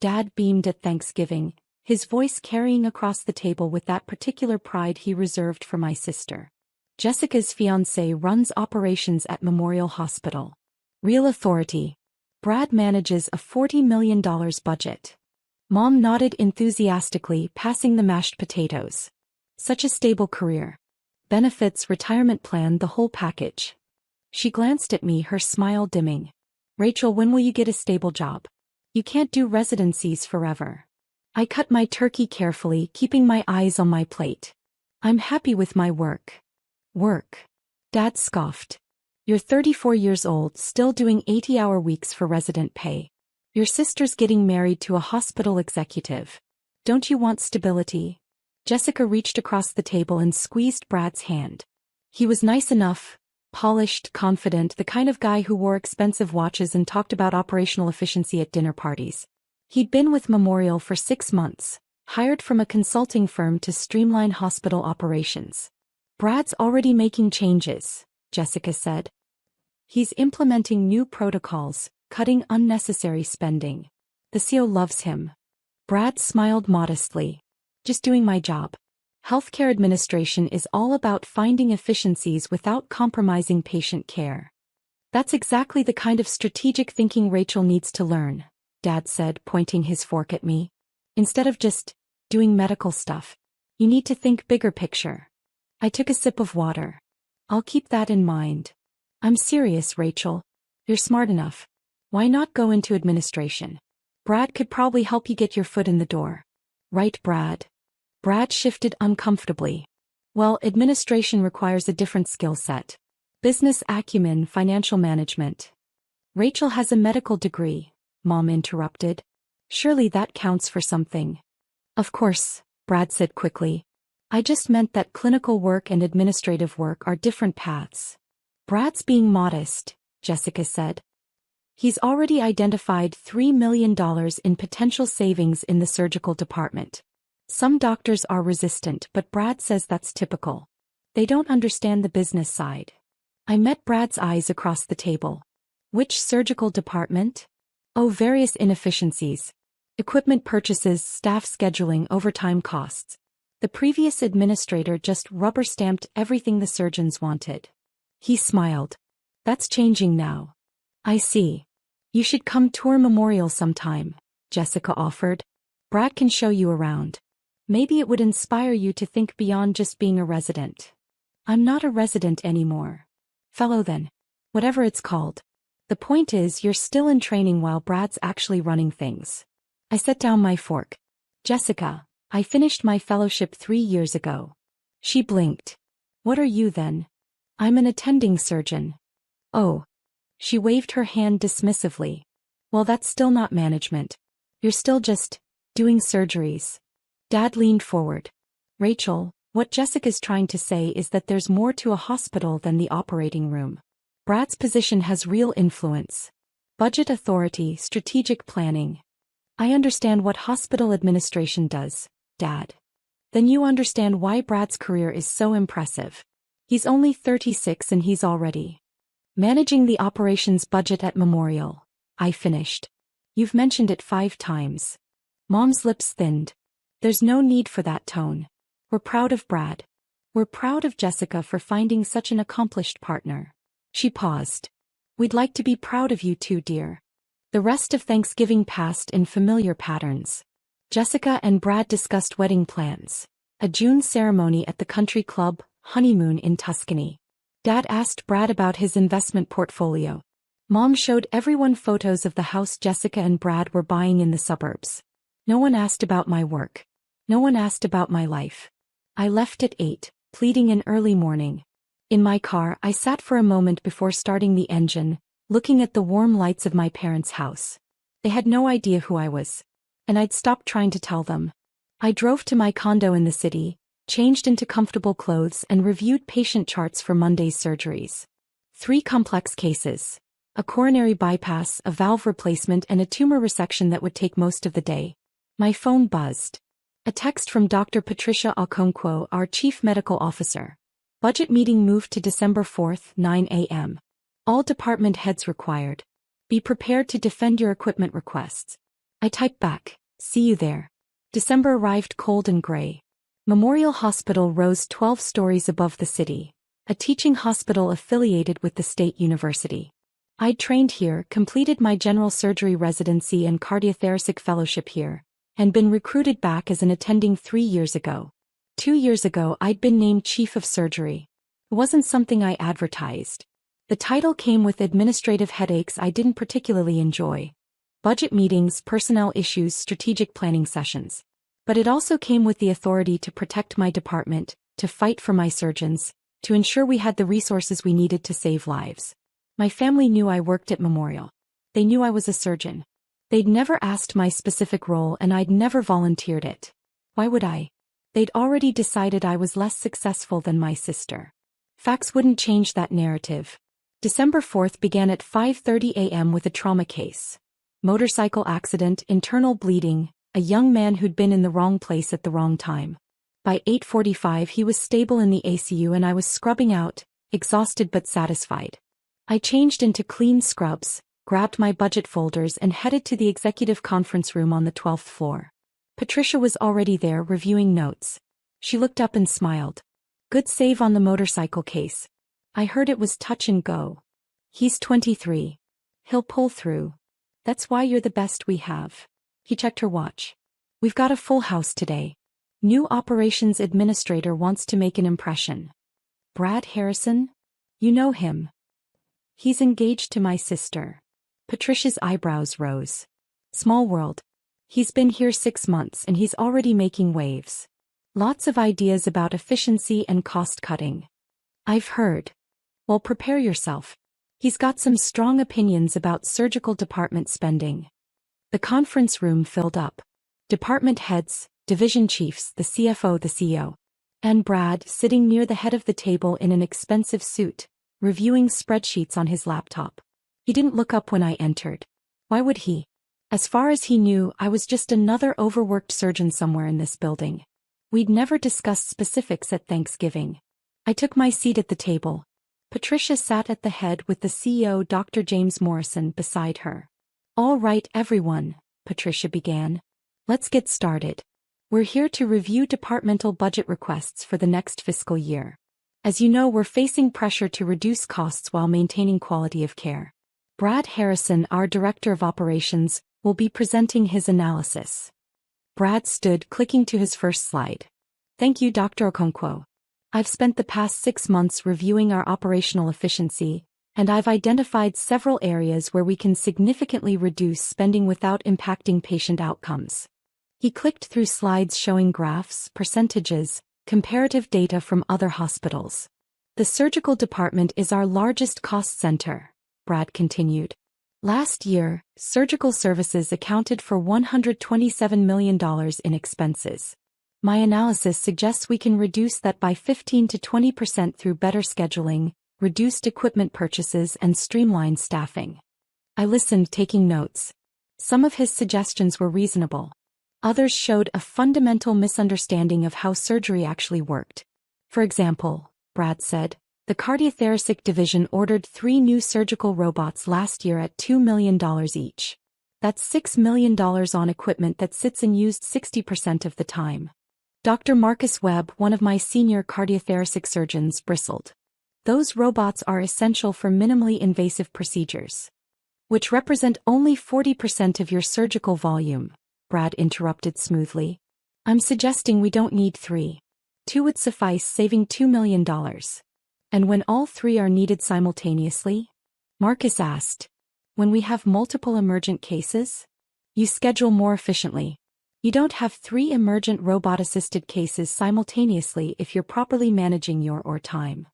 Dad beamed at Thanksgiving, his voice carrying across the table with that particular pride he reserved for my sister. Jessica's fiancé runs operations at Memorial Hospital. Real authority. Brad manages a $40 million budget. Mom nodded enthusiastically, passing the mashed potatoes. Such a stable career. Benefits, retirement plan, the whole package. She glanced at me, her smile dimming. Rachel, when will you get a stable job? You can't do residencies forever. I cut my turkey carefully, keeping my eyes on my plate. I'm happy with my work. Work? Dad scoffed. You're 34 years old, still doing 80-hour weeks for resident pay. Your sister's getting married to a hospital executive. Don't you want stability? Jessica reached across the table and squeezed Brad's hand. He was nice enough, polished, confident, the kind of guy who wore expensive watches and talked about operational efficiency at dinner parties. He'd been with Memorial for 6 months, hired from a consulting firm to streamline hospital operations. Brad's already making changes, Jessica said. He's implementing new protocols, cutting unnecessary spending. The CEO loves him. Brad smiled modestly. Just doing my job. Healthcare administration is all about finding efficiencies without compromising patient care. That's exactly the kind of strategic thinking Rachel needs to learn, Dad said, pointing his fork at me. Instead of just doing medical stuff, you need to think bigger picture. I took a sip of water. I'll keep that in mind. I'm serious, Rachel. You're smart enough. Why not go into administration? Brad could probably help you get your foot in the door. Right, Brad? Brad shifted uncomfortably. Well, administration requires a different skill set. Business acumen, financial management. Rachel has a medical degree, Mom interrupted. Surely that counts for something. Of course, Brad said quickly. I just meant that clinical work and administrative work are different paths. Brad's being modest, Jessica said. He's already identified $3 million in potential savings in the surgical department. Some doctors are resistant, but Brad says that's typical. They don't understand the business side. I met Brad's eyes across the table. Which surgical department? Oh, various inefficiencies. Equipment purchases, staff scheduling, overtime costs. The previous administrator just rubber-stamped everything the surgeons wanted. He smiled. That's changing now. I see. You should come tour Memorial sometime, Jessica offered. Brad can show you around. Maybe it would inspire you to think beyond just being a resident. I'm not a resident anymore. Fellow then. Whatever it's called. The point is, you're still in training while Brad's actually running things. I set down my fork. Jessica, I finished my fellowship 3 years ago. She blinked. What are you then? I'm an attending surgeon. Oh. She waved her hand dismissively. Well, that's still not management. You're still just doing surgeries. Dad leaned forward. Rachel, what Jessica's trying to say is that there's more to a hospital than the operating room. Brad's position has real influence. Budget authority, strategic planning. I understand what hospital administration does, Dad. Then you understand why Brad's career is so impressive. He's only 36 and he's already managing the operations budget at Memorial. I finished. You've mentioned it 5 times. Mom's lips thinned. There's no need for that tone. We're proud of Brad. We're proud of Jessica for finding such an accomplished partner. She paused. We'd like to be proud of you too, dear. The rest of Thanksgiving passed in familiar patterns. Jessica and Brad discussed wedding plans. A June ceremony at the country club, honeymoon in Tuscany. Dad asked Brad about his investment portfolio. Mom showed everyone photos of the house Jessica and Brad were buying in the suburbs. No one asked about my work. No one asked about my life. I left at 8, pleading in early morning. In my car, I sat for a moment before starting the engine, looking at the warm lights of my parents' house. They had no idea who I was. And I'd stopped trying to tell them. I drove to my condo in the city, changed into comfortable clothes and reviewed patient charts for Monday's surgeries. 3 complex cases. A coronary bypass, a valve replacement and a tumor resection that would take most of the day. My phone buzzed. A text from Dr. Patricia Okonkwo, our chief medical officer. Budget meeting moved to December 4th, 9 a.m. All department heads required. Be prepared to defend your equipment requests. I typed back, "See you there." December arrived cold and gray. Memorial Hospital rose 12 stories above the city, a teaching hospital affiliated with the state university. I'd trained here, completed my general surgery residency and cardiothoracic fellowship here, and been recruited back as an attending 3 years ago. 2 years ago I'd been named chief of surgery. It wasn't something I advertised. The title came with administrative headaches I didn't particularly enjoy. Budget meetings, personnel issues, strategic planning sessions. But it also came with the authority to protect my department, to fight for my surgeons, to ensure we had the resources we needed to save lives. My family knew I worked at Memorial. They knew I was a surgeon. They'd never asked my specific role and I'd never volunteered it. Why would I? They'd already decided I was less successful than my sister. Facts wouldn't change that narrative. December 4th began at 5:30 a.m. with a trauma case. Motorcycle accident, internal bleeding, a young man who'd been in the wrong place at the wrong time. By 8:45 he was stable in the ACU and I was scrubbing out, exhausted but satisfied. I changed into clean scrubs, grabbed my budget folders and headed to the executive conference room on the 12th floor. Patricia was already there reviewing notes. She looked up and smiled. "Good save on the motorcycle case. I heard it was touch and go. He's 23. He'll pull through. That's why you're the best we have." He checked her watch. "We've got a full house today. New operations administrator wants to make an impression. Brad Harrison? You know him. He's engaged to my sister." Patricia's eyebrows rose. "Small world. He's been here 6 months and he's already making waves. Lots of ideas about efficiency and cost cutting. I've heard. Well, prepare yourself. He's got some strong opinions about surgical department spending." The conference room filled up. Department heads, division chiefs, the CFO, the CEO. And Brad, sitting near the head of the table in an expensive suit, reviewing spreadsheets on his laptop. He didn't look up when I entered. Why would he? As far as he knew, I was just another overworked surgeon somewhere in this building. We'd never discussed specifics at Thanksgiving. I took my seat at the table. Patricia sat at the head with the CEO, Dr. James Morrison, beside her. "All right, everyone," Patricia began. "Let's get started. We're here to review departmental budget requests for the next fiscal year. As you know, we're facing pressure to reduce costs while maintaining quality of care. Brad Harrison, our Director of Operations, will be presenting his analysis." Brad stood, clicking to his first slide. "Thank you, Dr. Okonkwo. I've spent the past 6 months reviewing our operational efficiency, and I've identified several areas where we can significantly reduce spending without impacting patient outcomes." He clicked through slides showing graphs, percentages, comparative data from other hospitals. "The surgical department is our largest cost center," Brad continued. "Last year, surgical services accounted for $127 million in expenses. My analysis suggests we can reduce that by 15 to 20% through better scheduling, reduced equipment purchases and streamlined staffing." I listened, taking notes. Some of his suggestions were reasonable. Others showed a fundamental misunderstanding of how surgery actually worked. For example, Brad said, the cardiothoracic division ordered 3 new surgical robots last year at $2 million each. That's $6 million on equipment that sits unused 60% of the time. Dr. Marcus Webb, one of my senior cardiothoracic surgeons, bristled. "Those robots are essential for minimally invasive procedures, which represent only 40% of your surgical volume," Brad interrupted smoothly. "I'm suggesting we don't need 3. 2 would suffice, saving $2 million. And when all 3 are needed simultaneously?" Marcus asked. "When we have multiple emergent cases? You schedule more efficiently. You don't have 3 emergent robot-assisted cases simultaneously if you're properly managing your time.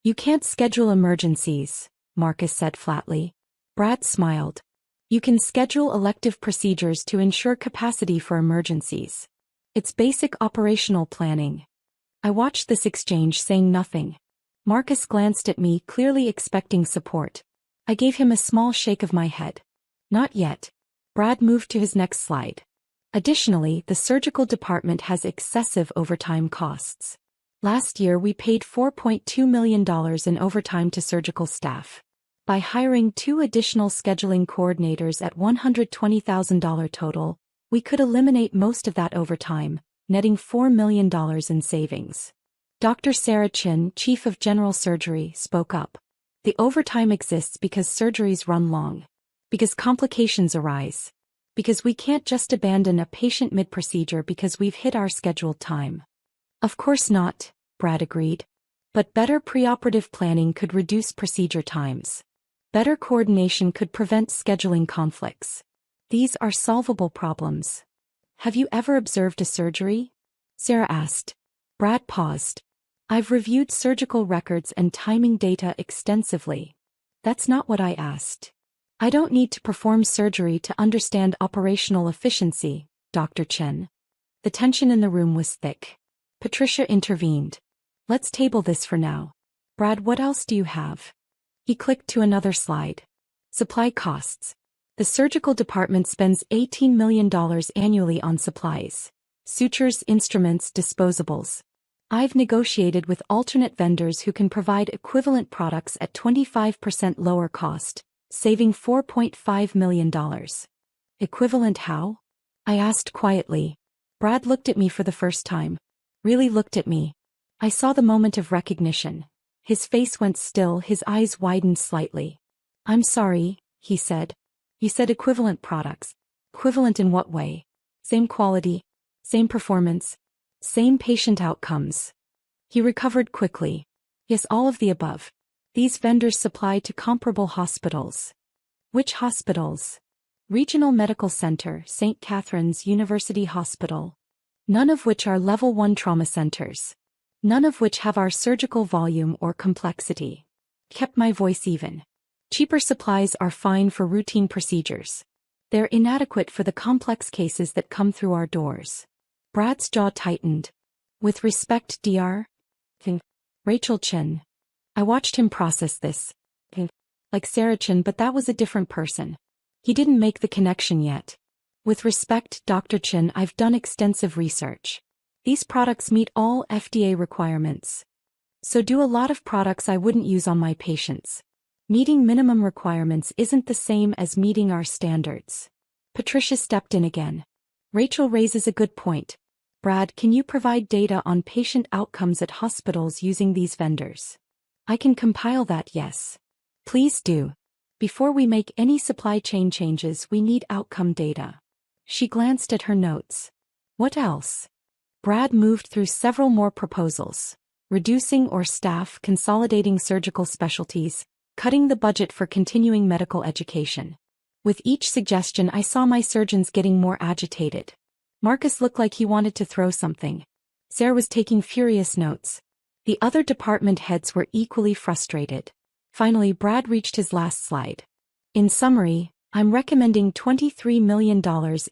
You can't schedule emergencies," Marcus said flatly. Brad smiled. "You can schedule elective procedures to ensure capacity for emergencies. It's basic operational planning." I watched this exchange, saying nothing. Marcus glanced at me, clearly expecting support. I gave him a small shake of my head. "Not yet." Brad moved to his next slide. "Additionally, the surgical department has excessive overtime costs. Last year we paid $4.2 million in overtime to surgical staff. By hiring 2 additional scheduling coordinators at $120,000 total, we could eliminate most of that overtime, netting $4 million in savings. Dr. Sarah Chin, Chief of General Surgery, spoke up. The overtime exists because surgeries run long. Because complications arise. Because we can't just abandon a patient mid-procedure because we've hit our scheduled time. Of course not, Brad agreed. But better preoperative planning could reduce procedure times. Better coordination could prevent scheduling conflicts. These are solvable problems. Have you ever observed a surgery? Sarah asked. Brad paused. I've reviewed surgical records and timing data extensively. That's not what I asked. I don't need to perform surgery to understand operational efficiency, Dr. Chen. The tension in the room was thick. Patricia intervened. Let's table this for now. Brad, what else do you have? He clicked to another slide. Supply costs. The surgical department spends $18 million annually on supplies. Sutures, instruments, disposables. I've negotiated with alternate vendors who can provide equivalent products at 25% lower cost, saving $4.5 million. Equivalent how? I asked quietly. Brad looked at me for the first time. Really looked at me. I saw the moment of recognition. His face went still, his eyes widened slightly. I'm sorry, he said. You said equivalent products. Equivalent in what way? Same quality, same performance, same patient outcomes. He recovered quickly. Yes, all of the above. These vendors supply to comparable hospitals. Which hospitals? Regional Medical Center, St. Catherine's University Hospital. None of which are Level 1 trauma centers. None of which have our surgical volume or complexity. Kept my voice even. Cheaper supplies are fine for routine procedures. They're inadequate for the complex cases that come through our doors. Brad's jaw tightened. With respect, Dr. Rachel Chen. I watched him process this. Like Sarah Chen, but that was a different person. He didn't make the connection yet. With respect, Dr. Chen, I've done extensive research. These products meet all FDA requirements. So do a lot of products I wouldn't use on my patients. Meeting minimum requirements isn't the same as meeting our standards. Patricia stepped in again. Rachel raises a good point. Brad, can you provide data on patient outcomes at hospitals using these vendors? I can compile that, yes. Please do. Before we make any supply chain changes, we need outcome data. She glanced at her notes. What else? Brad moved through several more proposals. Reducing or staff, consolidating surgical specialties, cutting the budget for continuing medical education. With each suggestion, I saw my surgeons getting more agitated. Marcus looked like he wanted to throw something. Sarah was taking furious notes. The other department heads were equally frustrated. Finally, Brad reached his last slide. In summary, I'm recommending $23 million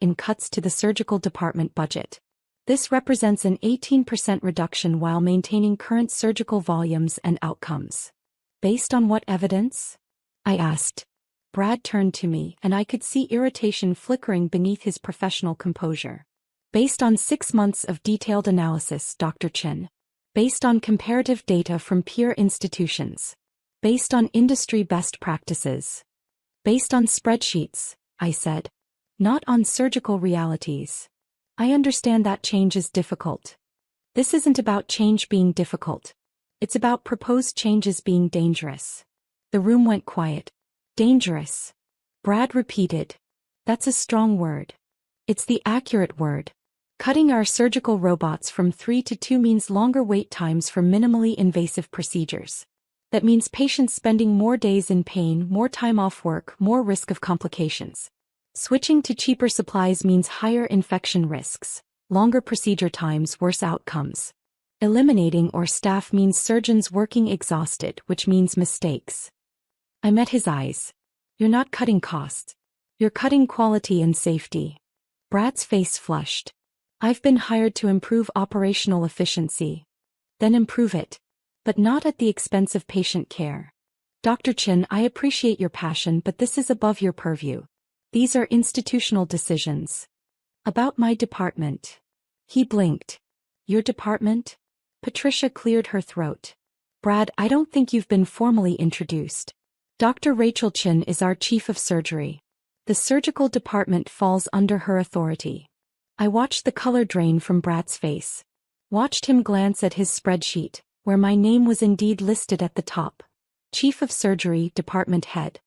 in cuts to the surgical department budget. This represents an 18% reduction while maintaining current surgical volumes and outcomes. Based on what evidence? I asked. Brad turned to me, and I could see irritation flickering beneath his professional composure. Based on 6 months of detailed analysis, Dr. Chen. Based on comparative data from peer institutions. Based on industry best practices. Based on spreadsheets, I said. Not on surgical realities. I understand that change is difficult. This isn't about change being difficult. It's about proposed changes being dangerous. The room went quiet. Dangerous. Brad repeated. That's a strong word. It's the accurate word. Cutting our surgical robots from 3 to 2 means longer wait times for minimally invasive procedures. That means patients spending more days in pain, more time off work, more risk of complications. Switching to cheaper supplies means higher infection risks, longer procedure times, worse outcomes. Eliminating or staff means surgeons working exhausted, which means mistakes. I met his eyes. You're not cutting costs. You're cutting quality and safety. Brad's face flushed. I've been hired to improve operational efficiency. Then improve it. But not at the expense of patient care. Dr. Chen, I appreciate your passion, but this is above your purview. These are institutional decisions. About my department. He blinked. Your department? Patricia cleared her throat. Brad, I don't think you've been formally introduced. Dr. Rachel Chin is our chief of surgery. The surgical department falls under her authority. I watched the color drain from Brad's face. Watched him glance at his spreadsheet, where my name was indeed listed at the top. Chief of Surgery, Department Head.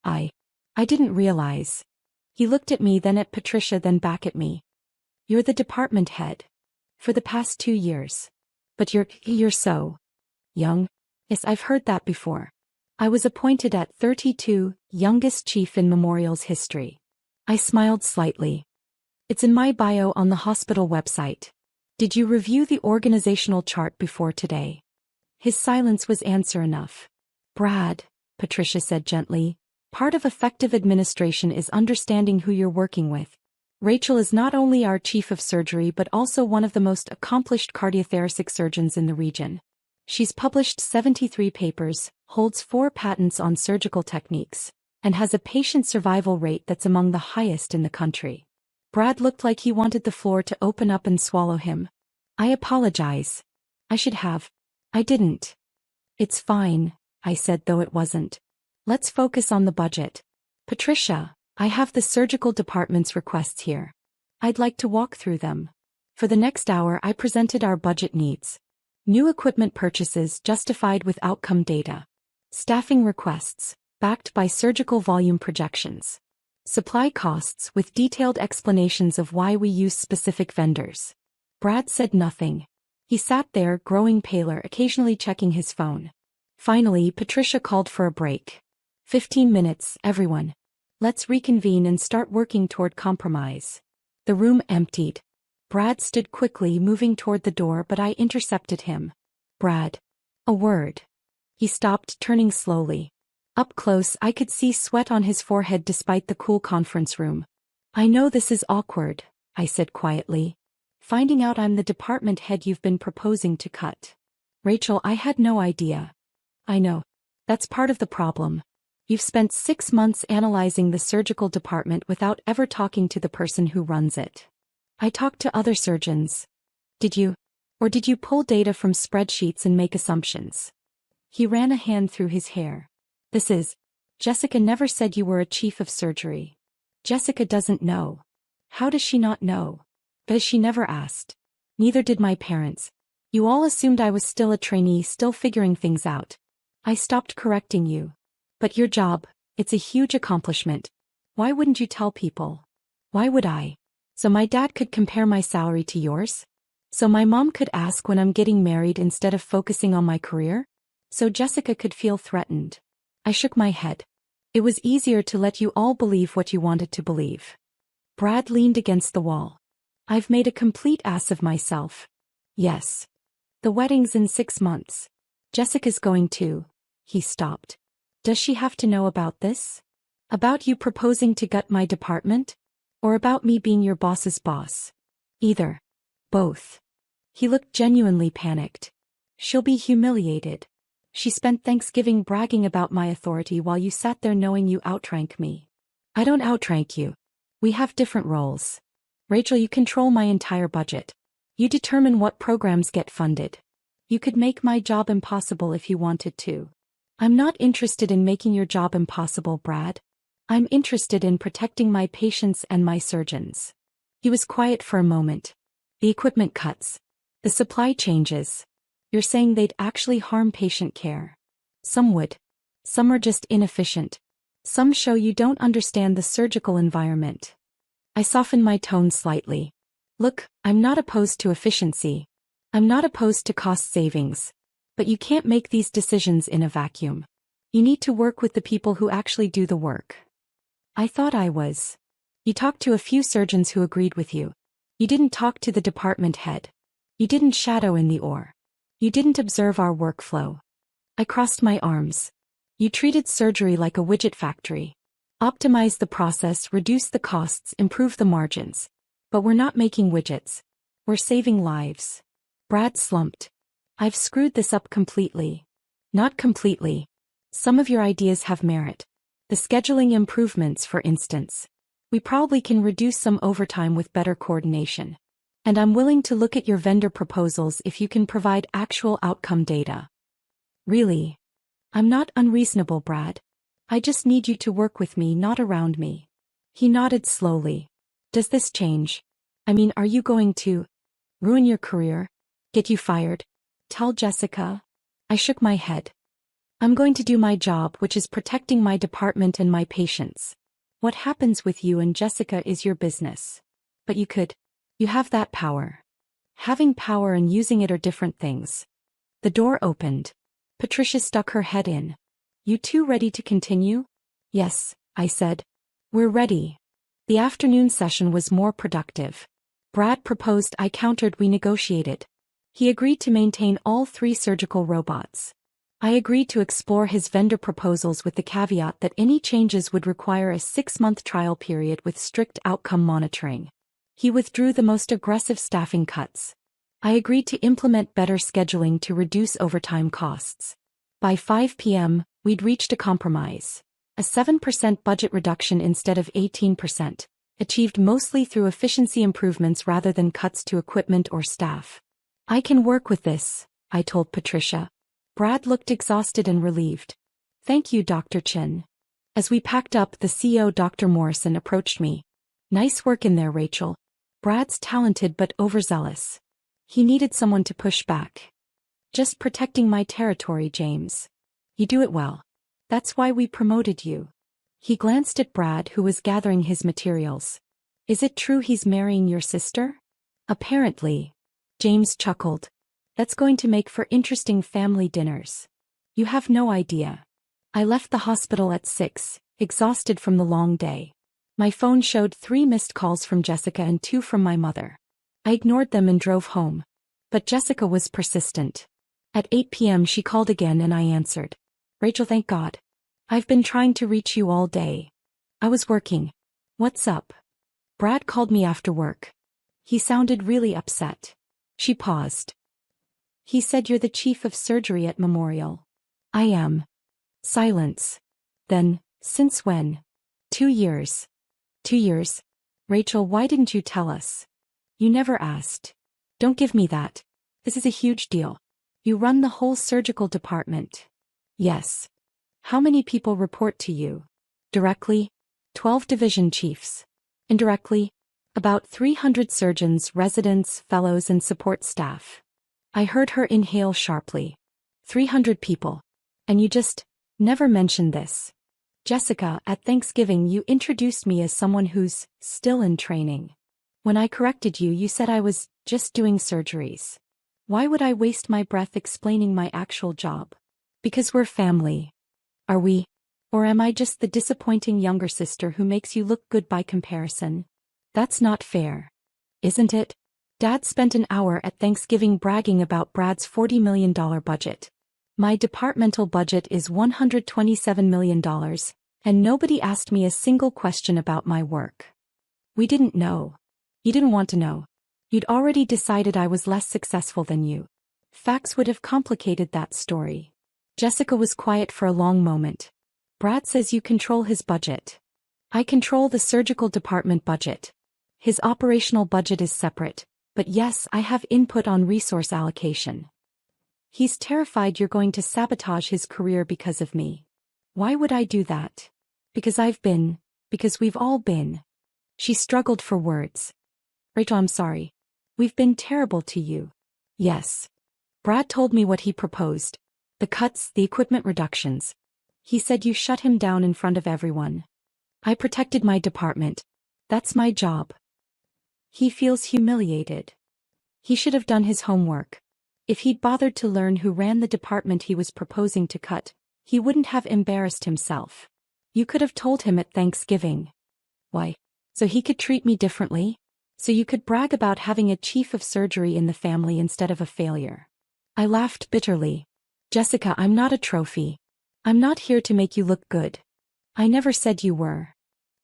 I didn't realize. He looked at me, then at Patricia, then back at me. You're the department head. For the past 2 years. But you're so young. Yes, I've heard that before. I was appointed at 32, youngest chief in Memorial's history. I smiled slightly. It's in my bio on the hospital website. Did you review the organizational chart before today? His silence was answer enough. Brad, Patricia said gently, part of effective administration is understanding who you're working with. Rachel is not only our chief of surgery but also one of the most accomplished cardiothoracic surgeons in the region. She's published 73 papers, holds 4 patents on surgical techniques, and has a patient survival rate that's among the highest in the country. Brad looked like he wanted the floor to open up and swallow him. I apologize. I should have. I didn't. It's fine, I said, though it wasn't. Let's focus on the budget. Patricia, I have the surgical department's requests here. I'd like to walk through them. For the next hour I presented our budget needs. New equipment purchases justified with outcome data. Staffing requests, backed by surgical volume projections. Supply costs with detailed explanations of why we use specific vendors. Brad said nothing. He sat there, growing paler, occasionally checking his phone. Finally, Patricia called for a break. 15 minutes, everyone. Let's reconvene and start working toward compromise. The room emptied. Brad stood quickly, moving toward the door, but I intercepted him. Brad. A word. He stopped, turning slowly. Up close I could see sweat on his forehead despite the cool conference room. I know this is awkward, I said quietly. Finding out I'm the department head you've been proposing to cut. Rachel, I had no idea. I know. That's part of the problem. You've spent 6 months analyzing the surgical department without ever talking to the person who runs it. I talked to other surgeons. Did you? Or did you pull data from spreadsheets and make assumptions? He ran a hand through his hair. Jessica never said you were a chief of surgery. Jessica doesn't know. How does she not know? Because she never asked. Neither did my parents. You all assumed I was still a trainee, still figuring things out. I stopped correcting you. But your job, it's a huge accomplishment. Why wouldn't you tell people? Why would I? So my dad could compare my salary to yours? So my mom could ask when I'm getting married instead of focusing on my career? So Jessica could feel threatened. I shook my head. It was easier to let you all believe what you wanted to believe. Brad leaned against the wall. I've made a complete ass of myself. Yes. The wedding's in 6 months. Jessica's going too. He stopped. Does she have to know about this? About you proposing to gut my department? Or about me being your boss's boss? Either. Both. He looked genuinely panicked. She'll be humiliated. She spent Thanksgiving bragging about my authority while you sat there knowing you outrank me. I don't outrank you. We have different roles. Rachel, you control my entire budget. You determine what programs get funded. You could make my job impossible if you wanted to. I'm not interested in making your job impossible, Brad. I'm interested in protecting my patients and my surgeons. He was quiet for a moment. The equipment cuts. The supply changes. You're saying they'd actually harm patient care. Some would. Some are just inefficient. Some show you don't understand the surgical environment. I softened my tone slightly. Look, I'm not opposed to efficiency. I'm not opposed to cost savings. But you can't make these decisions in a vacuum. You need to work with the people who actually do the work. I thought I was. You talked to a few surgeons who agreed with you. You didn't talk to the department head. You didn't shadow in the OR. You didn't observe our workflow. I crossed my arms. You treated surgery like a widget factory. Optimize the process, reduce the costs, improve the margins. But we're not making widgets. We're saving lives. Brad slumped. I've screwed this up completely. Not completely. Some of your ideas have merit. The scheduling improvements, for instance. We probably can reduce some overtime with better coordination. And I'm willing to look at your vendor proposals if you can provide actual outcome data. Really? I'm not unreasonable, Brad. I just need you to work with me, not around me. He nodded slowly. Does this change? I mean, are you going to ruin your career? Get you fired? Tell Jessica? I shook my head. I'm going to do my job, which is protecting my department and my patients. What happens with you and Jessica is your business. But you have that power. Having power and using it are different things. The door opened. Patricia stuck her head in. You two ready to continue? Yes, I said. We're ready. The afternoon session was more productive. Brad proposed, I countered, we negotiated. He agreed to maintain all 3 surgical robots. I agreed to explore his vendor proposals with the caveat that any changes would require a 6-month trial period with strict outcome monitoring. He withdrew the most aggressive staffing cuts. I agreed to implement better scheduling to reduce overtime costs. By 5 p.m., we'd reached a compromise. A 7% budget reduction instead of 18%, achieved mostly through efficiency improvements rather than cuts to equipment or staff. I can work with this, I told Patricia. Brad looked exhausted and relieved. Thank you, Dr. Chin. As we packed up, the CEO, Dr. Morrison, approached me. Nice work in there, Rachel. Brad's talented but overzealous. He needed someone to push back. Just protecting my territory, James. You do it well. That's why we promoted you. He glanced at Brad, who was gathering his materials. Is it true he's marrying your sister? Apparently. James chuckled. That's going to make for interesting family dinners. You have no idea. I left the hospital at 6, exhausted from the long day. My phone showed 3 missed calls from Jessica and 2 from my mother. I ignored them and drove home. But Jessica was persistent. At 8 p.m. she called again and I answered. Rachel, thank God. I've been trying to reach you all day. I was working. What's up? Brad called me after work. He sounded really upset. She paused. He said you're the chief of surgery at Memorial. I am. Silence. Then, since when? 2 years. 2 years? Rachel, why didn't you tell us? You never asked. Don't give me that. This is a huge deal. You run the whole surgical department. Yes. How many people report to you? Directly? 12 division chiefs. Indirectly? About 300 surgeons, residents, fellows, and support staff. I heard her inhale sharply. 300 people. And you just never mentioned this. Jessica, at Thanksgiving you introduced me as someone who's still in training. When I corrected you, you said I was just doing surgeries. Why would I waste my breath explaining my actual job? Because we're family. Are we? Or am I just the disappointing younger sister who makes you look good by comparison? That's not fair. Isn't it? Dad spent an hour at Thanksgiving bragging about Brad's $40 million budget. My departmental budget is $127 million, and nobody asked me a single question about my work. We didn't know. You didn't want to know. You'd already decided I was less successful than you. Facts would have complicated that story. Jessica was quiet for a long moment. Brad says you control his budget. I control the surgical department budget. His operational budget is separate, but yes, I have input on resource allocation. He's terrified you're going to sabotage his career because of me. Why would I do that? Because we've all been. She struggled for words. Rachel, I'm sorry. We've been terrible to you. Yes. Brad told me what he proposed. The cuts, the equipment reductions. He said you shut him down in front of everyone. I protected my department. That's my job. He feels humiliated. He should have done his homework. If he'd bothered to learn who ran the department he was proposing to cut, he wouldn't have embarrassed himself. You could have told him at Thanksgiving. Why? So he could treat me differently? So you could brag about having a chief of surgery in the family instead of a failure. I laughed bitterly. Jessica, I'm not a trophy. I'm not here to make you look good. I never said you were.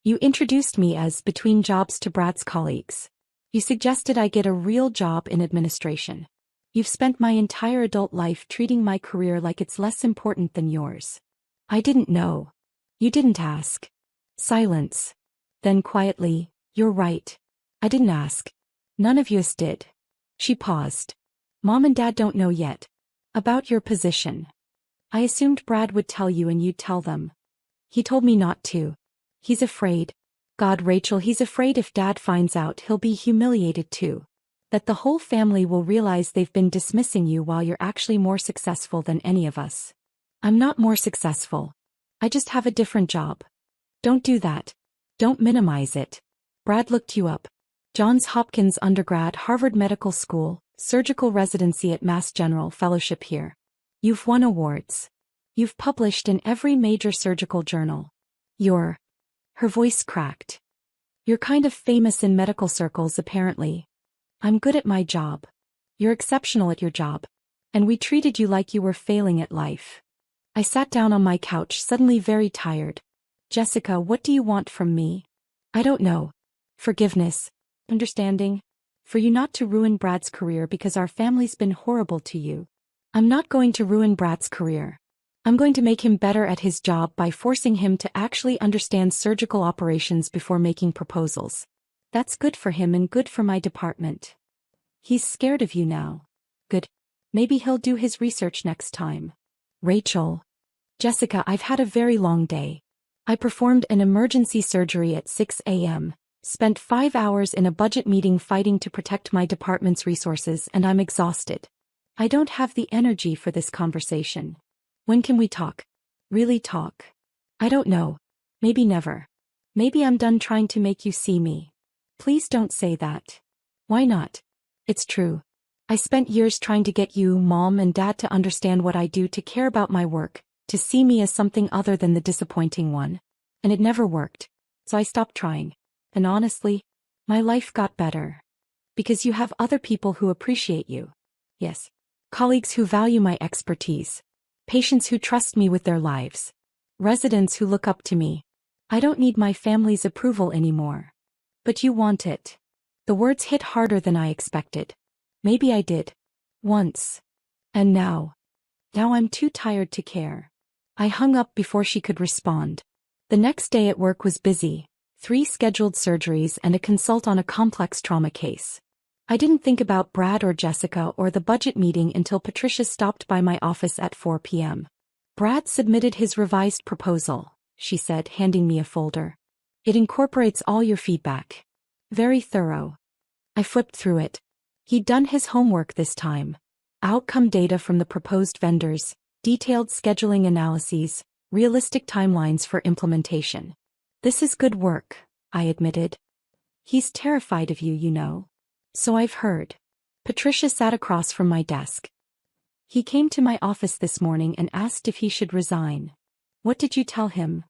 You introduced me as between jobs to Brad's colleagues. You suggested I get a real job in administration. You've spent my entire adult life treating my career like it's less important than yours. I didn't know. You didn't ask. Silence. Then quietly, you're right. I didn't ask. None of yous did. She paused. Mom and Dad don't know yet. About your position. I assumed Brad would tell you and you'd tell them. He told me not to. He's afraid. God, Rachel, he's afraid if Dad finds out he'll be humiliated too. That the whole family will realize they've been dismissing you while you're actually more successful than any of us. I'm not more successful. I just have a different job. Don't do that. Don't minimize it. Brad looked you up. Johns Hopkins undergrad, Harvard Medical School, surgical residency at Mass General, fellowship here. You've won awards. You've published in every major surgical journal. Her voice cracked. You're kind of famous in medical circles apparently. I'm good at my job. You're exceptional at your job. And we treated you like you were failing at life. I sat down on my couch, suddenly very tired. Jessica, what do you want from me? I don't know. Forgiveness. Understanding. For you not to ruin Brad's career because our family's been horrible to you. I'm not going to ruin Brad's career. I'm going to make him better at his job by forcing him to actually understand surgical operations before making proposals. That's good for him and good for my department. He's scared of you now. Good. Maybe he'll do his research next time. Rachel. Jessica, I've had a very long day. I performed an emergency surgery at 6 a.m., spent 5 hours in a budget meeting fighting to protect my department's resources, and I'm exhausted. I don't have the energy for this conversation. When can we talk? Really talk? I don't know. Maybe never. Maybe I'm done trying to make you see me. Please don't say that. Why not? It's true. I spent years trying to get you, Mom and Dad, to understand what I do, to care about my work, to see me as something other than the disappointing one. And it never worked. So I stopped trying. And honestly, my life got better. Because you have other people who appreciate you. Yes. Colleagues who value my expertise. Patients who trust me with their lives. Residents who look up to me. I don't need my family's approval anymore. But you want it. The words hit harder than I expected. Maybe I did. Once. And now. Now I'm too tired to care. I hung up before she could respond. The next day at work was busy. 3 scheduled surgeries and a consult on a complex trauma case. I didn't think about Brad or Jessica or the budget meeting until Patricia stopped by my office at 4 p.m. Brad submitted his revised proposal, she said, handing me a folder. It incorporates all your feedback. Very thorough. I flipped through it. He'd done his homework this time. Outcome data from the proposed vendors, detailed scheduling analyses, realistic timelines for implementation. This is good work, I admitted. He's terrified of you, you know. So I've heard. Patricia sat across from my desk. He came to my office this morning and asked if he should resign. What did you tell him?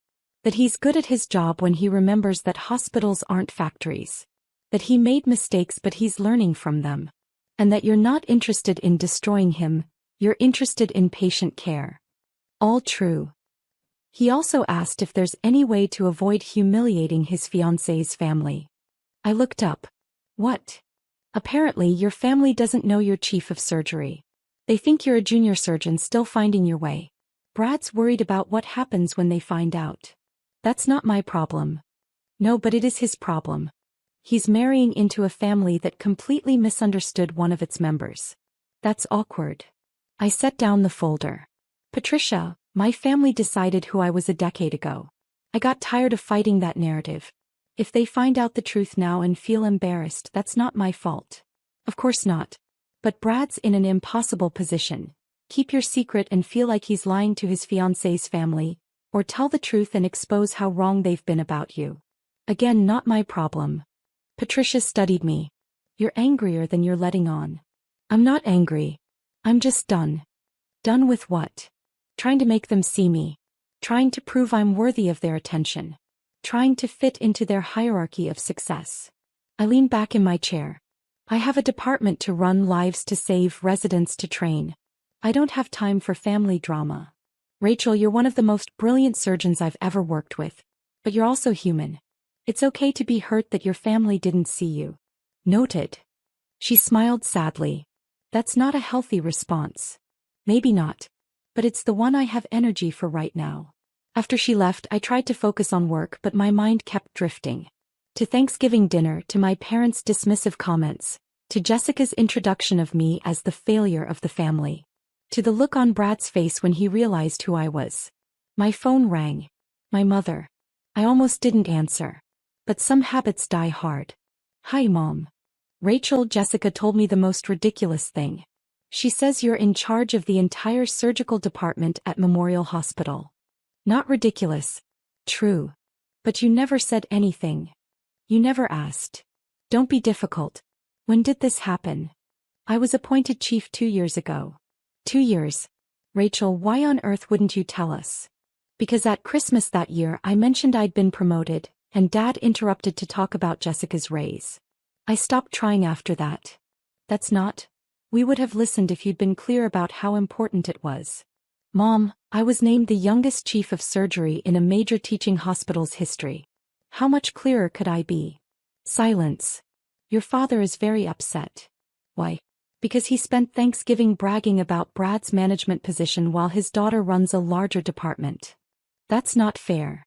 That he's good at his job when he remembers that hospitals aren't factories. That he made mistakes but he's learning from them. And that you're not interested in destroying him, you're interested in patient care. All true. He also asked if there's any way to avoid humiliating his fiancé's family. I looked up. What? Apparently your family doesn't know you're chief of surgery. They think you're a junior surgeon still finding your way. Brad's worried about what happens when they find out. That's not my problem. No, but it is his problem. He's marrying into a family that completely misunderstood one of its members. That's awkward. I set down the folder. Patricia, my family decided who I was a decade ago. I got tired of fighting that narrative. If they find out the truth now and feel embarrassed, that's not my fault. Of course not. But Brad's in an impossible position. Keep your secret and feel like he's lying to his fiancé's family, or tell the truth and expose how wrong they've been about you. Again, not my problem. Patricia studied me. You're angrier than you're letting on. I'm not angry. I'm just done. Done with what? Trying to make them see me. Trying to prove I'm worthy of their attention. Trying to fit into their hierarchy of success. I lean back in my chair. I have a department to run, lives to save, residents to train. I don't have time for family drama. Rachel, you're one of the most brilliant surgeons I've ever worked with. But you're also human. It's okay to be hurt that your family didn't see you. Noted. She smiled sadly. That's not a healthy response. Maybe not. But it's the one I have energy for right now. After she left, I tried to focus on work, but my mind kept drifting. To Thanksgiving dinner, to my parents' dismissive comments, to Jessica's introduction of me as the failure of the family, to the look on Brad's face when he realized who I was. My phone rang. My mother. I almost didn't answer. But some habits die hard. Hi, Mom. Rachel, Jessica told me the most ridiculous thing. She says you're in charge of the entire surgical department at Memorial Hospital. Not ridiculous. True. But you never said anything. You never asked. Don't be difficult. When did this happen? I was appointed chief 2 years ago. 2 years. Rachel, why on earth wouldn't you tell us? Because at Christmas that year I mentioned I'd been promoted, and Dad interrupted to talk about Jessica's raise. I stopped trying after that. That's not. We would have listened if you'd been clear about how important it was. Mom, I was named the youngest chief of surgery in a major teaching hospital's history. How much clearer could I be? Silence. Your father is very upset. Why? Because he spent Thanksgiving bragging about Brad's management position while his daughter runs a larger department. That's not fair.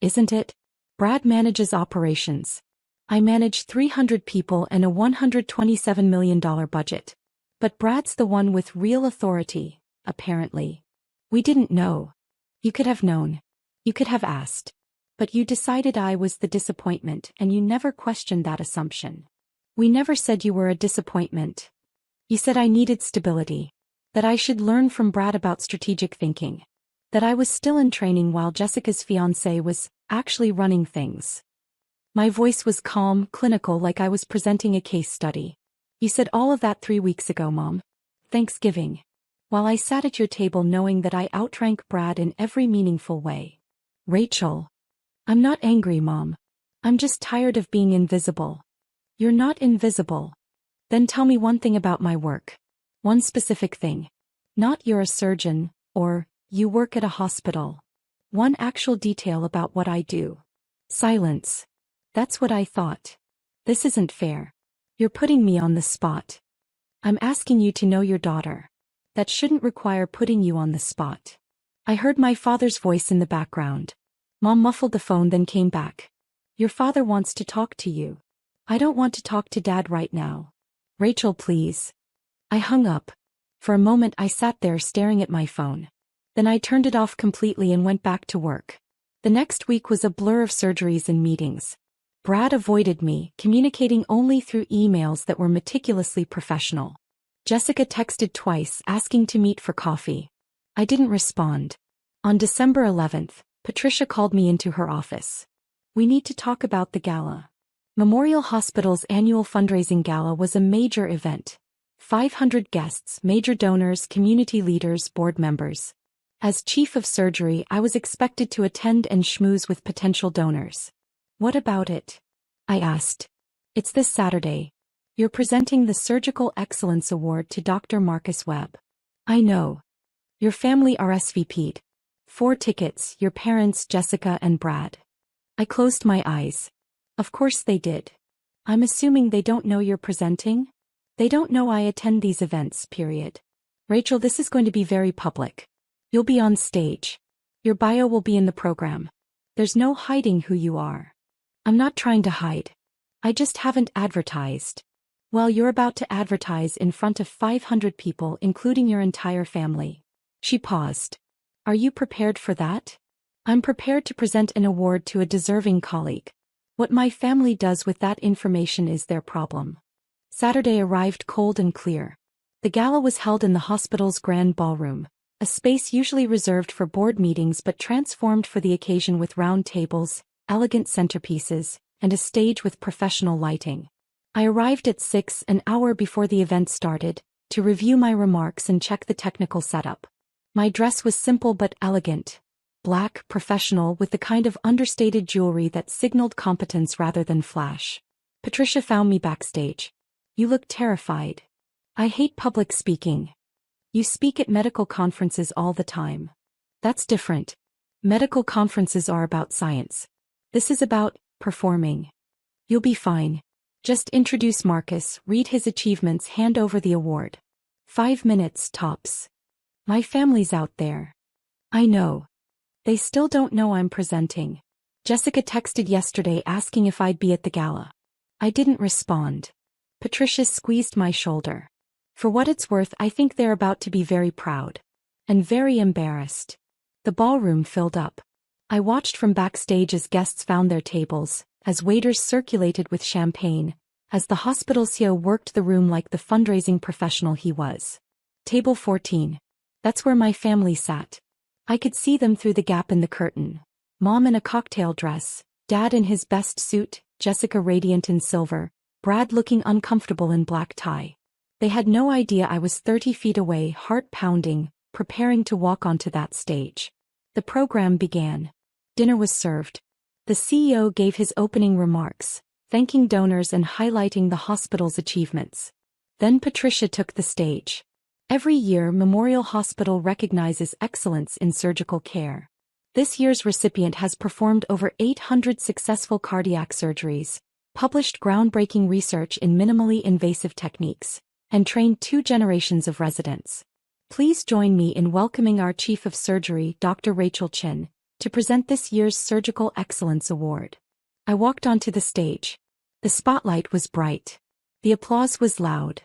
Isn't it? Brad manages operations. I manage 300 people and a $127 million budget. But Brad's the one with real authority, apparently. We didn't know. You could have known. You could have asked. But you decided I was the disappointment and you never questioned that assumption. We never said you were a disappointment. You said I needed stability. That I should learn from Brad about strategic thinking. That I was still in training while Jessica's fiancé was actually running things. My voice was calm, clinical, like I was presenting a case study. You said all of that 3 weeks ago, Mom. Thanksgiving. While I sat at your table knowing that I outrank Brad in every meaningful way. Rachel. I'm not angry, Mom. I'm just tired of being invisible. You're not invisible. Then tell me one thing about my work. One specific thing. Not you're a surgeon, or you work at a hospital. One actual detail about what I do. Silence. That's what I thought. This isn't fair. You're putting me on the spot. I'm asking you to know your daughter. That shouldn't require putting you on the spot. I heard my father's voice in the background. Mom muffled the phone then came back. Your father wants to talk to you. I don't want to talk to Dad right now. Rachel, please. I hung up. For a moment I sat there staring at my phone. Then I turned it off completely and went back to work. The next week was a blur of surgeries and meetings. Brad avoided me, communicating only through emails that were meticulously professional. Jessica texted twice asking to meet for coffee. I didn't respond. On December 11th, Patricia called me into her office. We need to talk about the gala. Memorial Hospital's annual fundraising gala was a major event. 500 guests, major donors, community leaders, board members. As chief of surgery, I was expected to attend and schmooze with potential donors. What about it? I asked. It's this Saturday. You're presenting the Surgical Excellence Award to Dr. Marcus Webb. I know. Your family RSVP'd. 4 tickets, your parents, Jessica and Brad. I closed my eyes. Of course they did. I'm assuming they don't know you're presenting? They don't know I attend these events, period. Rachel, this is going to be very public. You'll be on stage. Your bio will be in the program. There's no hiding who you are. I'm not trying to hide. I just haven't advertised. Well, you're about to advertise in front of 500 people, including your entire family. She paused. Are you prepared for that? I'm prepared to present an award to a deserving colleague. What my family does with that information is their problem. Saturday arrived cold and clear. The gala was held in the hospital's grand ballroom, a space usually reserved for board meetings but transformed for the occasion with round tables, elegant centerpieces, and a stage with professional lighting. I arrived at 6, an hour before the event started, to review my remarks and check the technical setup. My dress was simple but elegant. Black, professional, with the kind of understated jewelry that signaled competence rather than flash. Patricia found me backstage. You look terrified. I hate public speaking. You speak at medical conferences all the time. That's different. Medical conferences are about science. This is about performing. You'll be fine. Just introduce Marcus, read his achievements, hand over the award. 5 minutes, tops. My family's out there. I know. They still don't know I'm presenting. Jessica texted yesterday asking if I'd be at the gala. I didn't respond. Patricia squeezed my shoulder. For what it's worth, I think they're about to be very proud. And very embarrassed. The ballroom filled up. I watched from backstage as guests found their tables, as waiters circulated with champagne, as the hospital CEO worked the room like the fundraising professional he was. Table 14. That's where my family sat. I could see them through the gap in the curtain. Mom in a cocktail dress, Dad in his best suit, Jessica radiant in silver, Brad looking uncomfortable in black tie. They had no idea I was 30 feet away, heart pounding, preparing to walk onto that stage. The program began. Dinner was served. The CEO gave his opening remarks, thanking donors and highlighting the hospital's achievements. Then Patricia took the stage. Every year, Memorial Hospital recognizes excellence in surgical care. This year's recipient has performed over 800 successful cardiac surgeries, published groundbreaking research in minimally invasive techniques, and trained 2 generations of residents. Please join me in welcoming our Chief of Surgery, Dr. Rachel Chin, to present this year's Surgical Excellence Award. I walked onto the stage. The spotlight was bright. The applause was loud.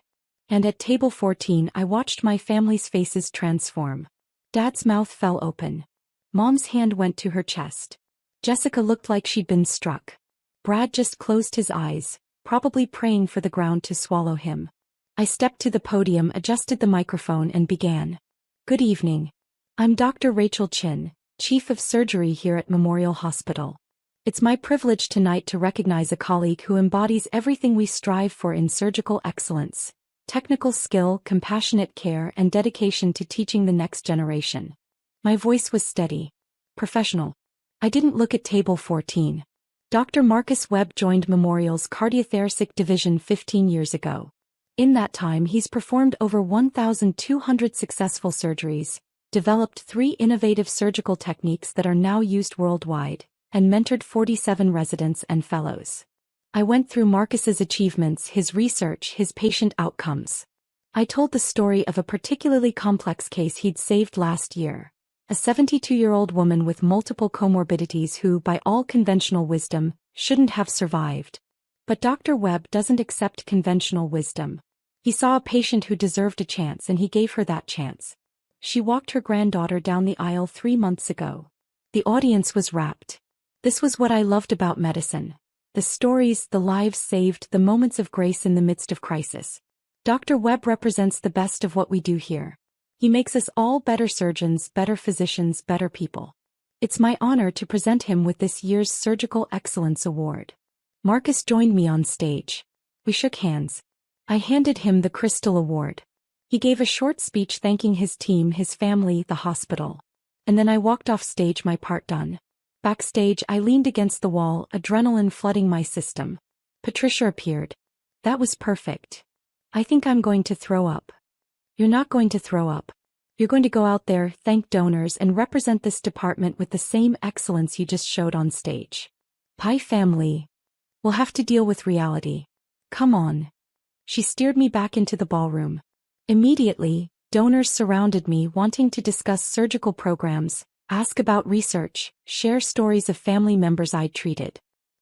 And at table 14 I watched my family's faces transform. Dad's mouth fell open. Mom's hand went to her chest. Jessica looked like she'd been struck. Brad just closed his eyes, probably praying for the ground to swallow him. I stepped to the podium, adjusted the microphone and began. Good evening. I'm Dr. Rachel Chin, Chief of Surgery here at Memorial Hospital. It's my privilege tonight to recognize a colleague who embodies everything we strive for in surgical excellence: technical skill, compassionate care, and dedication to teaching the next generation. My voice was steady, professional. I didn't look at table 14. Dr. Marcus Webb joined Memorial's cardiothoracic division 15 years ago. In that time he's performed over 1,200 successful surgeries, developed 3 innovative surgical techniques that are now used worldwide, and mentored 47 residents and fellows. I went through Marcus's achievements, his research, his patient outcomes. I told the story of a particularly complex case he'd saved last year. A 72-year-old woman with multiple comorbidities who, by all conventional wisdom, shouldn't have survived. But Dr. Webb doesn't accept conventional wisdom. He saw a patient who deserved a chance and he gave her that chance. She walked her granddaughter down the aisle 3 months ago. The audience was rapt. This was what I loved about medicine. The stories, the lives saved, the moments of grace in the midst of crisis. Dr. Webb represents the best of what we do here. He makes us all better surgeons, better physicians, better people. It's my honor to present him with this year's Surgical Excellence Award. Marcus joined me on stage. We shook hands. I handed him the Crystal Award. He gave a short speech thanking his team, his family, the hospital. And then I walked off stage, my part done. Backstage I leaned against the wall, adrenaline flooding my system. Patricia appeared. That was perfect. I think I'm going to throw up. You're not going to throw up. You're going to go out there, thank donors, and represent this department with the same excellence you just showed on stage. Pie family. We'll have to deal with reality. Come on. She steered me back into the ballroom. Immediately, donors surrounded me, wanting to discuss surgical programs, ask about research, share stories of family members I'd treated.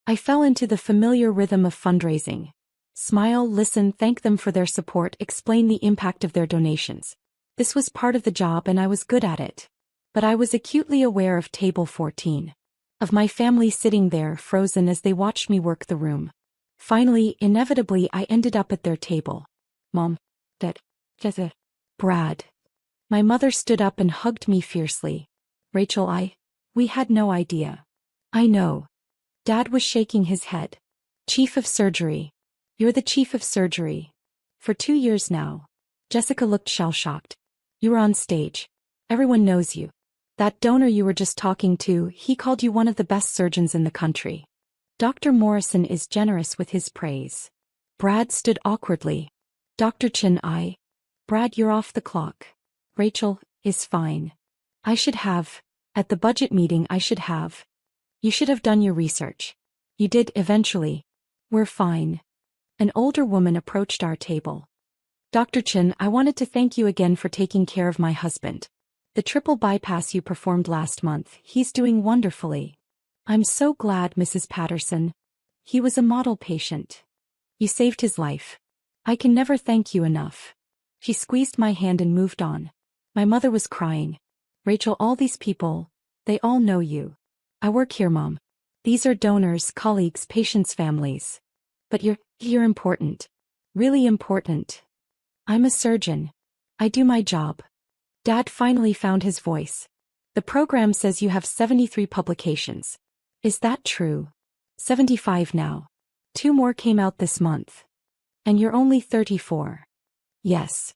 I fell into the familiar rhythm of fundraising. Smile, listen, thank them for their support, explain the impact of their donations. This was part of the job and I was good at it. But I was acutely aware of table 14. Of my family sitting there, frozen as they watched me work the room. Finally, inevitably, I ended up at their table. Mom. Dad. Jessica. Brad. My mother stood up and hugged me fiercely. Rachel, we had no idea. I know. Dad was shaking his head. Chief of Surgery. You're the Chief of Surgery. For 2 years now. Jessica looked shell-shocked. You were on stage. Everyone knows you. That donor you were just talking to, he called you one of the best surgeons in the country. Dr. Morrison is generous with his praise. Brad stood awkwardly. Dr. Chin, Brad, you're off the clock. Rachel, is fine. I should have. At the budget meeting I should have. You should have done your research. You did eventually. We're fine. An older woman approached our table. Dr. Chin, I wanted to thank you again for taking care of my husband. The triple bypass you performed last month, he's doing wonderfully. I'm so glad, Mrs. Patterson. He was a model patient. You saved his life. I can never thank you enough. She squeezed my hand and moved on. My mother was crying. Rachel, all these people, they all know you. I work here, Mom. These are donors, colleagues, patients' families. But you're important. Really important. I'm a surgeon. I do my job. Dad finally found his voice. The program says you have 73 publications. Is that true? 75 now. 2 more came out this month. And you're only 34. Yes.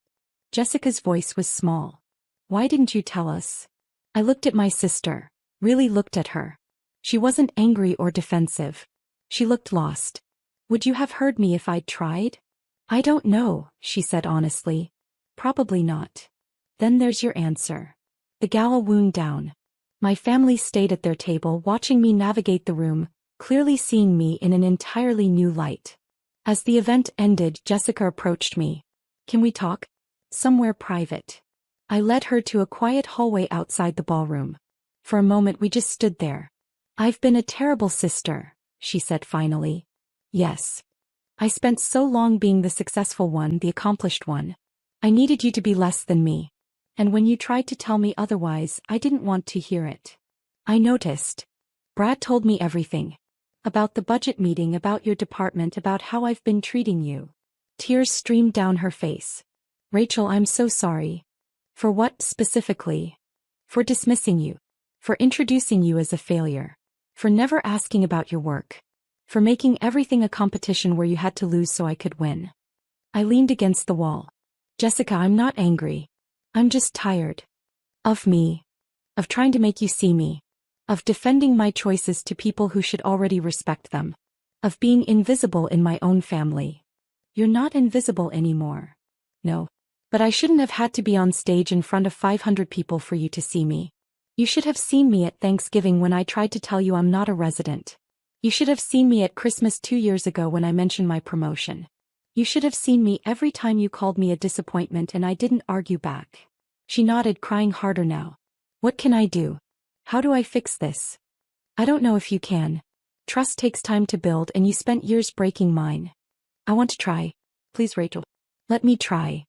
Jessica's voice was small. Why didn't you tell us? I looked at my sister, really looked at her. She wasn't angry or defensive. She looked lost. Would you have heard me if I'd tried? I don't know, she said honestly. Probably not. Then there's your answer. The gala wound down. My family stayed at their table watching me navigate the room, clearly seeing me in an entirely new light. As the event ended, Jessica approached me. Can we talk? Somewhere private. I led her to a quiet hallway outside the ballroom. For a moment we just stood there. I've been a terrible sister, she said finally. Yes. I spent so long being the successful one, the accomplished one. I needed you to be less than me. And when you tried to tell me otherwise, I didn't want to hear it. I noticed. Brad told me everything. About the budget meeting, about your department, about how I've been treating you. Tears streamed down her face. Rachel, I'm so sorry. For what, specifically? For dismissing you. For introducing you as a failure. For never asking about your work. For making everything a competition where you had to lose so I could win. I leaned against the wall. Jessica, I'm not angry. I'm just tired. Of me. Of trying to make you see me. Of defending my choices to people who should already respect them. Of being invisible in my own family. You're not invisible anymore. No. But I shouldn't have had to be on stage in front of 500 people for you to see me. You should have seen me at Thanksgiving when I tried to tell you I'm not a resident. You should have seen me at Christmas 2 years ago when I mentioned my promotion. You should have seen me every time you called me a disappointment and I didn't argue back. She nodded, crying harder now. What can I do? How do I fix this? I don't know if you can. Trust takes time to build and you spent years breaking mine. I want to try. Please, Rachel. Let me try.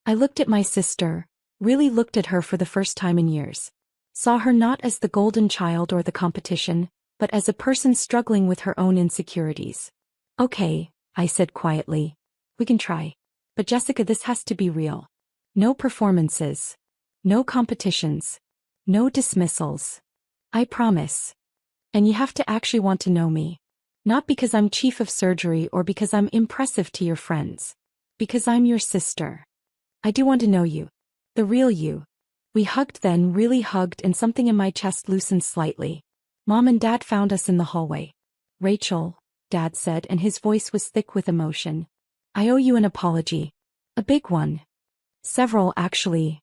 I looked at my sister, really looked at her for the first time in years. Saw her not as the golden child or the competition, but as a person struggling with her own insecurities. Okay, I said quietly. We can try. But Jessica, this has to be real. No performances. No competitions. No dismissals. I promise. And you have to actually want to know me. Not because I'm chief of surgery or because I'm impressive to your friends. Because I'm your sister. I do want to know you. The real you. We hugged then, really hugged, and something in my chest loosened slightly. Mom and Dad found us in the hallway. Rachel, Dad said, and his voice was thick with emotion. I owe you an apology. A big one. Several, actually.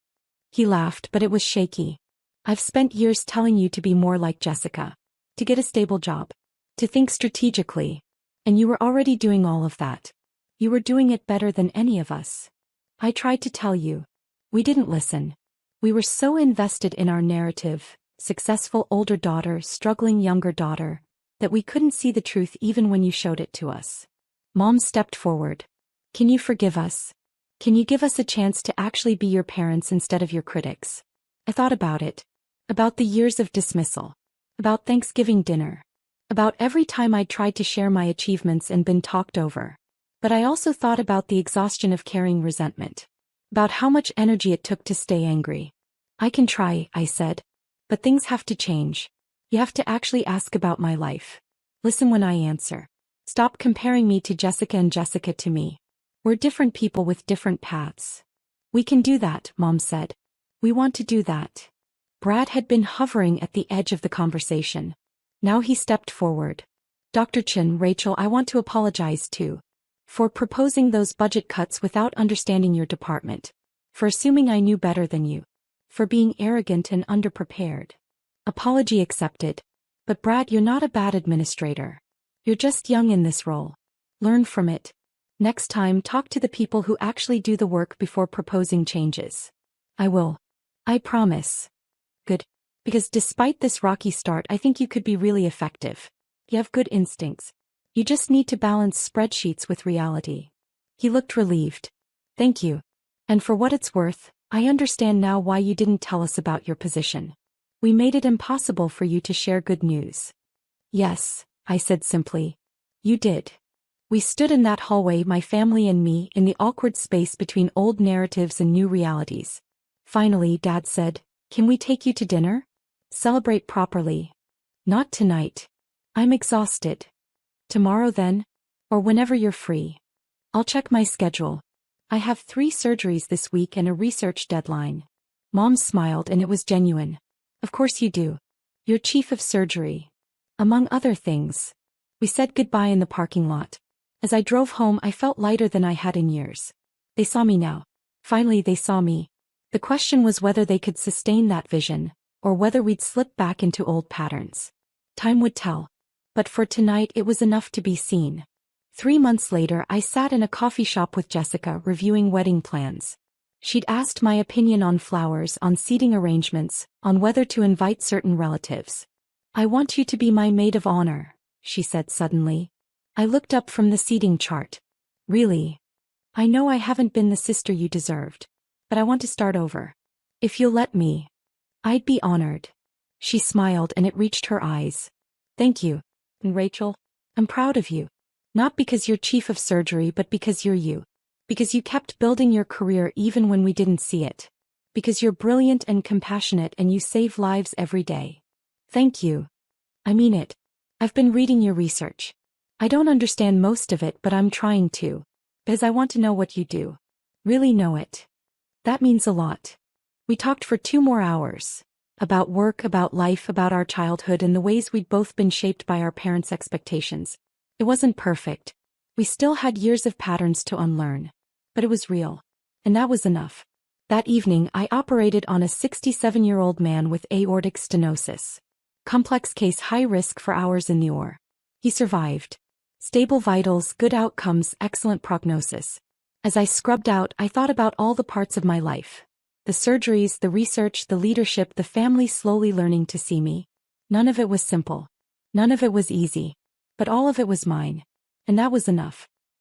He laughed, but it was shaky. I've spent years telling you to be more like Jessica. To get a stable job. To think strategically. And you were already doing all of that. You were doing it better than any of us. I tried to tell you. We didn't listen. We were so invested in our narrative, successful older daughter, struggling younger daughter, that we couldn't see the truth even when you showed it to us. Mom stepped forward. Can you forgive us? Can you give us a chance to actually be your parents instead of your critics? I thought about it. About the years of dismissal. About Thanksgiving dinner. About every time I tried to share my achievements and been talked over. But I also thought about the exhaustion of carrying resentment. About how much energy it took to stay angry. I can try, I said. But things have to change. You have to actually ask about my life. Listen when I answer. Stop comparing me to Jessica and Jessica to me. We're different people with different paths. We can do that, Mom said. We want to do that. Brad had been hovering at the edge of the conversation. Now he stepped forward. Dr. Chin, Rachel, I want to apologize too. For proposing those budget cuts without understanding your department. For assuming I knew better than you. For being arrogant and underprepared. Apology accepted. But Brad, you're not a bad administrator. You're just young in this role. Learn from it. Next time, talk to the people who actually do the work before proposing changes. I will. I promise. Good. Because despite this rocky start, I think you could be really effective. You have good instincts. You just need to balance spreadsheets with reality. He looked relieved. Thank you. And for what it's worth, I understand now why you didn't tell us about your position. We made it impossible for you to share good news. Yes, I said simply. You did. We stood in that hallway, my family and me, in the awkward space between old narratives and new realities. Finally, Dad said, "Can we take you to dinner? Celebrate properly." "Not tonight. I'm exhausted." "Tomorrow then? Or whenever you're free." "I'll check my schedule. I have 3 surgeries this week and a research deadline." Mom smiled, and it was genuine. "Of course you do. You're chief of surgery. Among other things." We said goodbye in the parking lot. As I drove home, I felt lighter than I had in years. They saw me now. Finally, they saw me. The question was whether they could sustain that vision, or whether we'd slip back into old patterns. Time would tell. But for tonight, it was enough to be seen. 3 months later, I sat in a coffee shop with Jessica, reviewing wedding plans. She'd asked my opinion on flowers, on seating arrangements, on whether to invite certain relatives. "I want you to be my maid of honor," she said suddenly. I looked up from the seating chart. "Really? I know I haven't been the sister you deserved. But I want to start over. If you'll let me." "I'd be honored." She smiled, and it reached her eyes. "Thank you. And Rachel, I'm proud of you. Not because you're chief of surgery, but because you're you. Because you kept building your career even when we didn't see it. Because you're brilliant and compassionate, and you save lives every day." "Thank you. I mean it. I've been reading your research. I don't understand most of it, but I'm trying to. Because I want to know what you do. Really know it." "That means a lot." We talked for 2 more hours. About work, about life, about our childhood, and the ways we'd both been shaped by our parents' expectations. It wasn't perfect. We still had years of patterns to unlearn. But it was real. And that was enough. That evening, I operated on a 67-year-old man with aortic stenosis. Complex case, high risk, for hours in the OR. He survived. Stable vitals, good outcomes, excellent prognosis. As I scrubbed out, I thought about all the parts of my life. The surgeries, the research, the leadership, the family slowly learning to see me. None of it was simple. None of it was easy. But all of it was mine. And that was enough.